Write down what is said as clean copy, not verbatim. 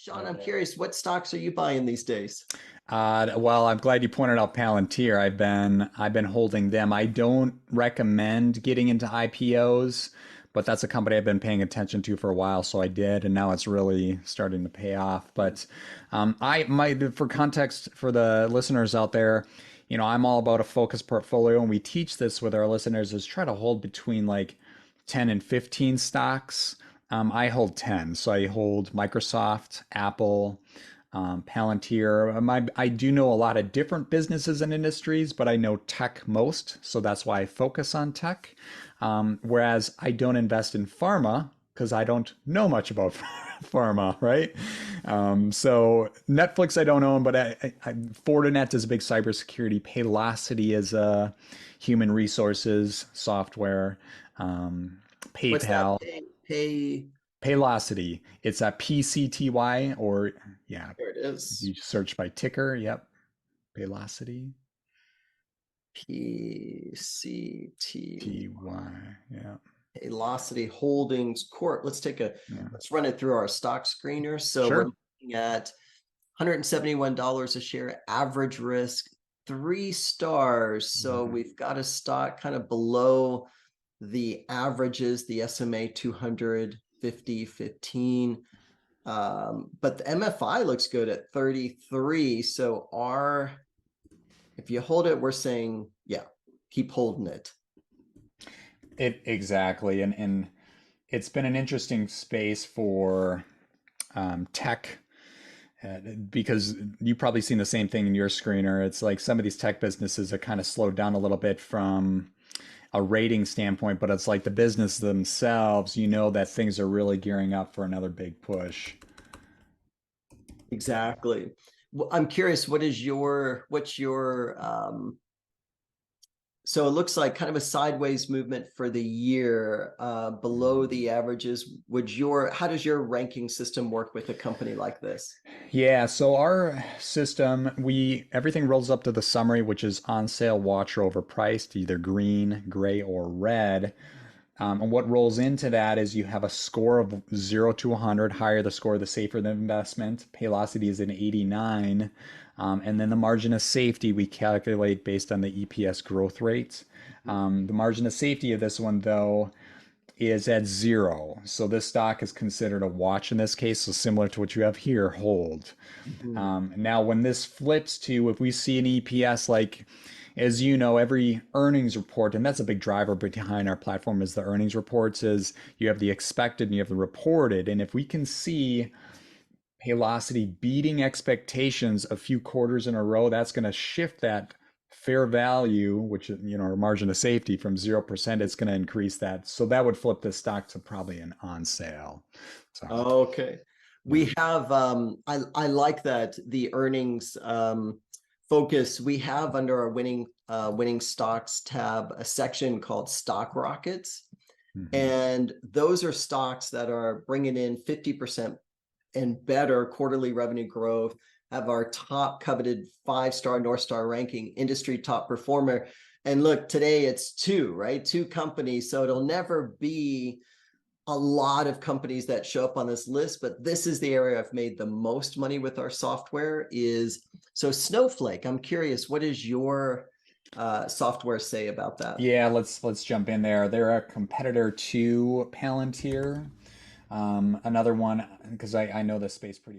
Sean, I'm curious, what stocks are you buying these days? Well, I'm glad you pointed out Palantir. I've been holding them. I don't recommend getting into IPOs, but that's a company I've been paying attention to for a while, so I did, and now it's really starting to pay off. But I might, for context for the listeners out there, I'm all about a focused portfolio, and we teach this with our listeners is try to hold between like 10 and 15 stocks. I hold 10, so I hold Microsoft, Apple, Palantir. I do know a lot of different businesses and industries, but I know tech most, so that's why I focus on tech. Whereas I don't invest in pharma because I don't know much about pharma, right? So Netflix I don't own, but Fortinet is a big cybersecurity. Paylocity is a human resources software. What's that? PayPal. Pay. Paylocity. It's a PCTY or yeah, There it if is. you search by ticker, yep, Paylocity. PCTY. TY. Yeah. Velocity Holdings Corp. Yeah. Let's run it through our stock screener. So we're Sure. looking at $171 a share, average risk, 3 stars. So Mhm. we've got a stock kind of below the averages, the SMA 200, 50, 15. But the MFI looks good at 33. So if you hold it, we're saying, yeah, keep holding it. It exactly, and it's been an interesting space for tech because you've probably seen the same thing in your screener. It's like some of these tech businesses are kind of slowed down a little bit from a rating standpoint, but it's like the business themselves, that things are really gearing up for another big push. Exactly. Well, I'm curious, what's your so it looks like kind of a sideways movement for the year, below the averages. How does your ranking system work with a company like this? Yeah, so our system, we everything rolls up to the summary, which is on sale, watch, or overpriced, either green, gray, or red. And what rolls into that is you have a score of 0 to 100. Higher the score, the safer the investment. Paylocity is an 89. And then the margin of safety we calculate based on the EPS growth rate. The margin of safety of this one, though, is at 0. So this stock is considered a watch in this case. So similar to what you have here, hold. Mhm. Now, when this flips to, if we see an EPS like, as you know, every earnings report, and that's a big driver behind our platform is the earnings reports, is you have the expected and you have the reported. And if we can see Paylocity beating expectations a few quarters in a row, that's going to shift that fair value, which our margin of safety from 0%, it's going to increase that. So that would flip the stock to probably an on sale. So Okay. yeah. We have I like that the earnings focus. We have under our winning stocks tab a section called stock rockets. Mhm. And those are stocks that are bringing in 50% and better quarterly revenue growth, have our top coveted 5 star North Star ranking, industry top performer. And look, today it's two, right? Two companies. So it'll never be a lot of companies that show up on this list, but this is the area I've made the most money with our software is so Snowflake. I'm curious, what does your software say about that? Yeah, let's jump in there. They're a competitor to Palantir. Another one because I know the space pretty well.